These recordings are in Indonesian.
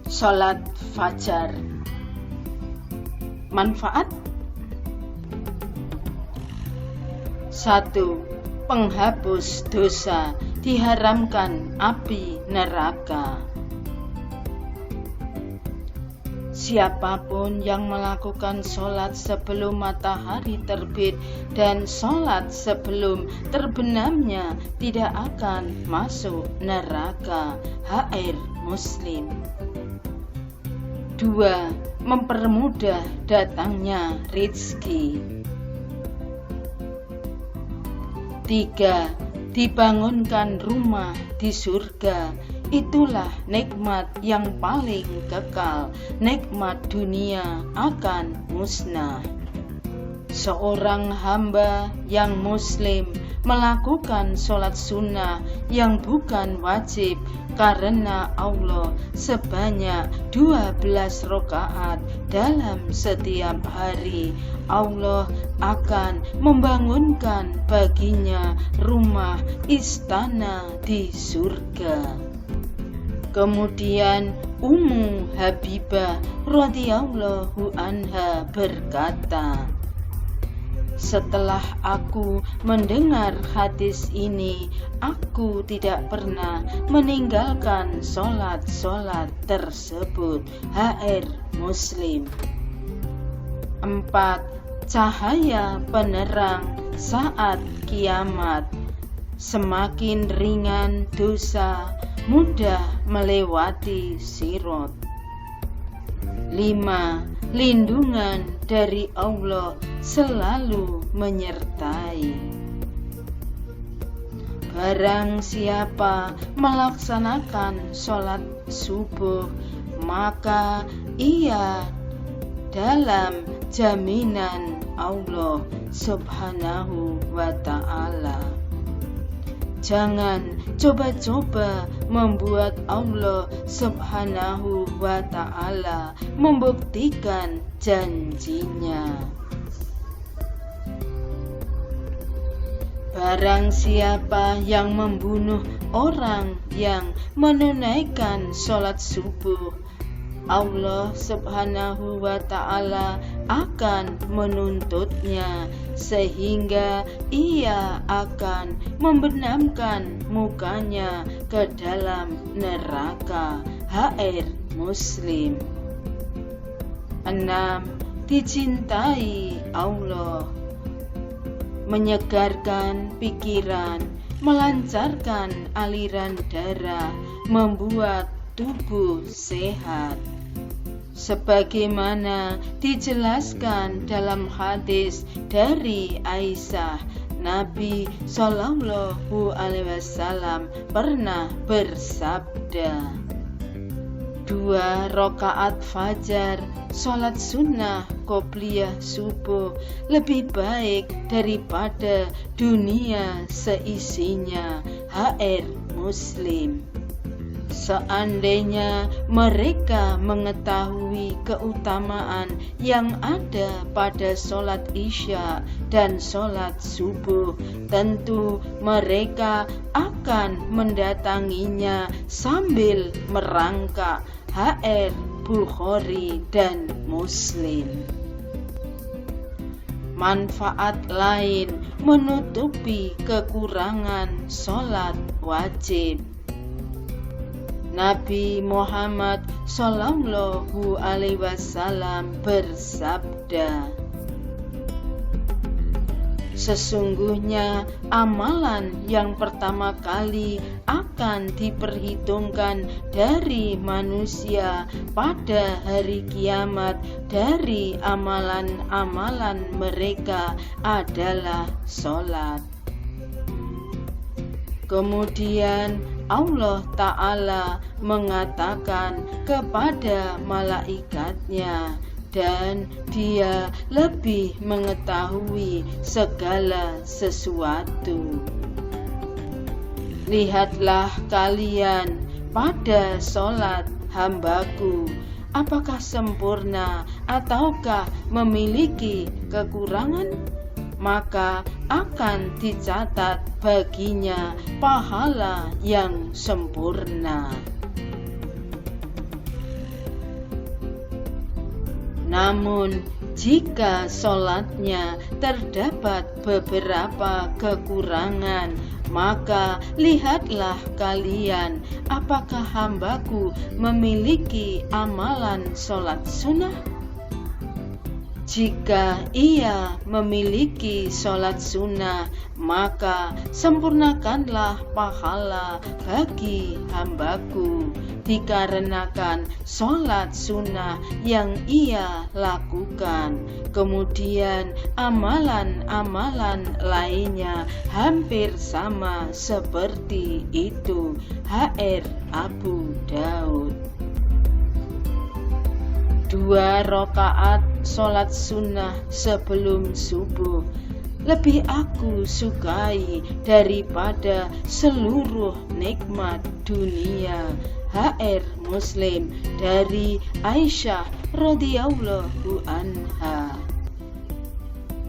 Salat fajar. Manfaat 1. Penghapus dosa, diharamkan api neraka. Siapapun yang melakukan sholat sebelum matahari terbit dan sholat sebelum terbenamnya tidak akan masuk neraka. HR Muslim. 2. Mempermudah datangnya rezeki. 3. Dibangunkan rumah di surga. Itulah nikmat yang paling kekal. Nikmat dunia akan musnah. Seorang hamba yang muslim melakukan sholat sunnah yang bukan wajib karena Allah sebanyak 12 rakaat dalam setiap hari, Allah akan membangunkan baginya rumah istana di surga. Kemudian Ummu Habibah radhiyallahu anha berkata, setelah aku mendengar hadis ini, aku tidak pernah meninggalkan sholat-sholat tersebut. HR Muslim. 4. Cahaya penerang saat kiamat. Semakin ringan dosa, mudah melewati sirat. 5. Lindungan dari Allah selalu menyertai. Barang siapa melaksanakan sholat subuh, maka ia dalam jaminan Allah Subhanahu wa ta'ala. Jangan coba-coba membuat Allah Subhanahu wa ta'ala membuktikan janjinya. Barang siapa yang membunuh orang yang menunaikan sholat subuh, Allah Subhanahu wa ta'ala akan menuntutnya sehingga ia akan membenamkan mukanya ke dalam neraka. HR Muslim. 6. Dicintai Allah. Menyegarkan pikiran, melancarkan aliran darah, membuat tubuh sehat. Sebagaimana dijelaskan dalam hadis dari Aisyah, Nabi Shallallahu Alaihi Wasallam pernah bersabda, 2 rakaat fajar, sholat sunnah qobliyah subuh lebih baik daripada dunia seisinya. HR Muslim. Seandainya mereka mengetahui keutamaan yang ada pada sholat isya dan sholat subuh, tentu mereka akan mendatanginya sambil merangkak. HR Bukhari dan Muslim. Manfaat lain menutupi kekurangan sholat wajib. Nabi Muhammad Sallallahu Alaihi Wasallam bersabda, sesungguhnya amalan yang pertama kali akan diperhitungkan dari manusia pada hari kiamat dari amalan-amalan mereka adalah sholat. Kemudian Allah Ta'ala mengatakan kepada malaikatnya, dan Dia lebih mengetahui segala sesuatu. Lihatlah kalian pada sholat hambaku, apakah sempurna ataukah memiliki kekurangan? Maka akan dicatat baginya pahala yang sempurna. Namun jika sholatnya terdapat beberapa kekurangan, maka lihatlah kalian apakah hambaku memiliki amalan sholat sunnah. Jika ia memiliki sholat sunnah, maka sempurnakanlah pahala bagi hambaku, dikarenakan sholat sunnah yang ia lakukan. Kemudian amalan-amalan lainnya hampir sama seperti itu. HR Abu Daud. 2 rakaat sholat sunnah sebelum subuh lebih aku sukai daripada seluruh nikmat dunia. HR Muslim dari Aisyah radhiyallahu anha.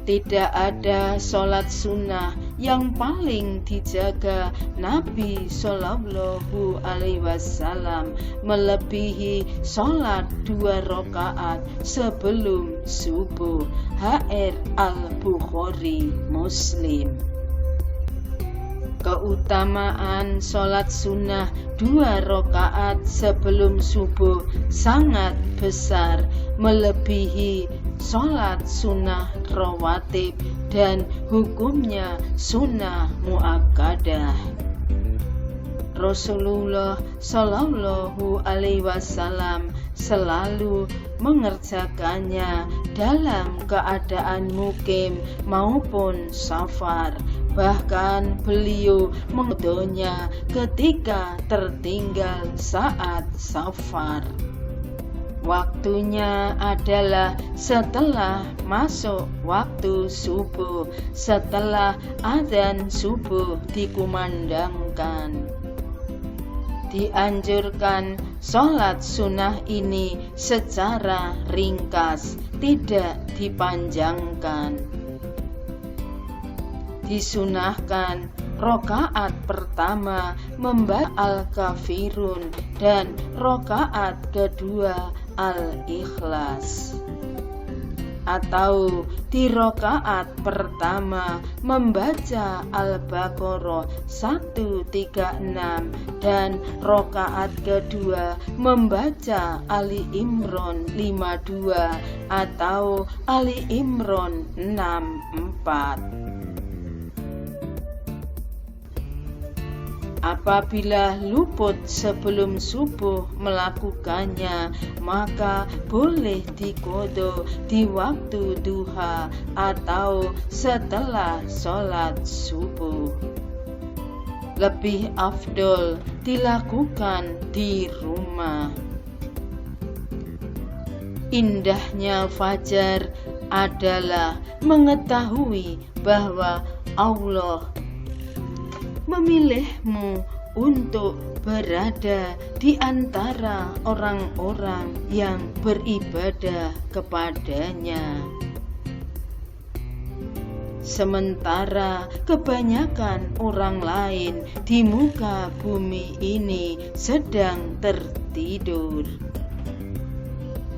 Tidak ada sholat sunnah yang paling dijaga Nabi Shallallahu Alaihi Wasallam melebihi sholat 2 rakaat sebelum subuh. HR Al-Bukhari Muslim. Keutamaan sholat sunnah 2 rakaat sebelum subuh sangat besar, melebihi sholat sunnah rawatib dan hukumnya sunnah muakkadah. Rasulullah Shallallahu Alaihi Wasallam selalu mengerjakannya dalam keadaan mukim maupun safar. Bahkan beliau mengedonya ketika tertinggal saat safar. Waktunya adalah setelah masuk waktu subuh, setelah adzan subuh dikumandangkan. Dianjurkan sholat sunnah ini secara ringkas, tidak dipanjangkan. Disunahkan rakaat pertama membaca Al-Kafirun dan rakaat kedua Al-Ikhlas. Atau di rakaat pertama membaca Al-Baqarah 136 dan rakaat kedua membaca Ali Imran 52 atau Ali Imran 64. Apabila luput sebelum subuh melakukannya, maka boleh diqodho di waktu duha atau setelah sholat subuh. Lebih afdol dilakukan di rumah. Indahnya fajar adalah mengetahui bahwa Allah memilihmu untuk berada di antara orang-orang yang beribadah kepadanya. Sementara kebanyakan orang lain di muka bumi ini sedang tertidur.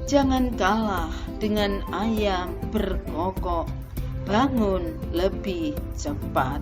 Jangan kalah dengan ayam berkokok, bangun lebih cepat.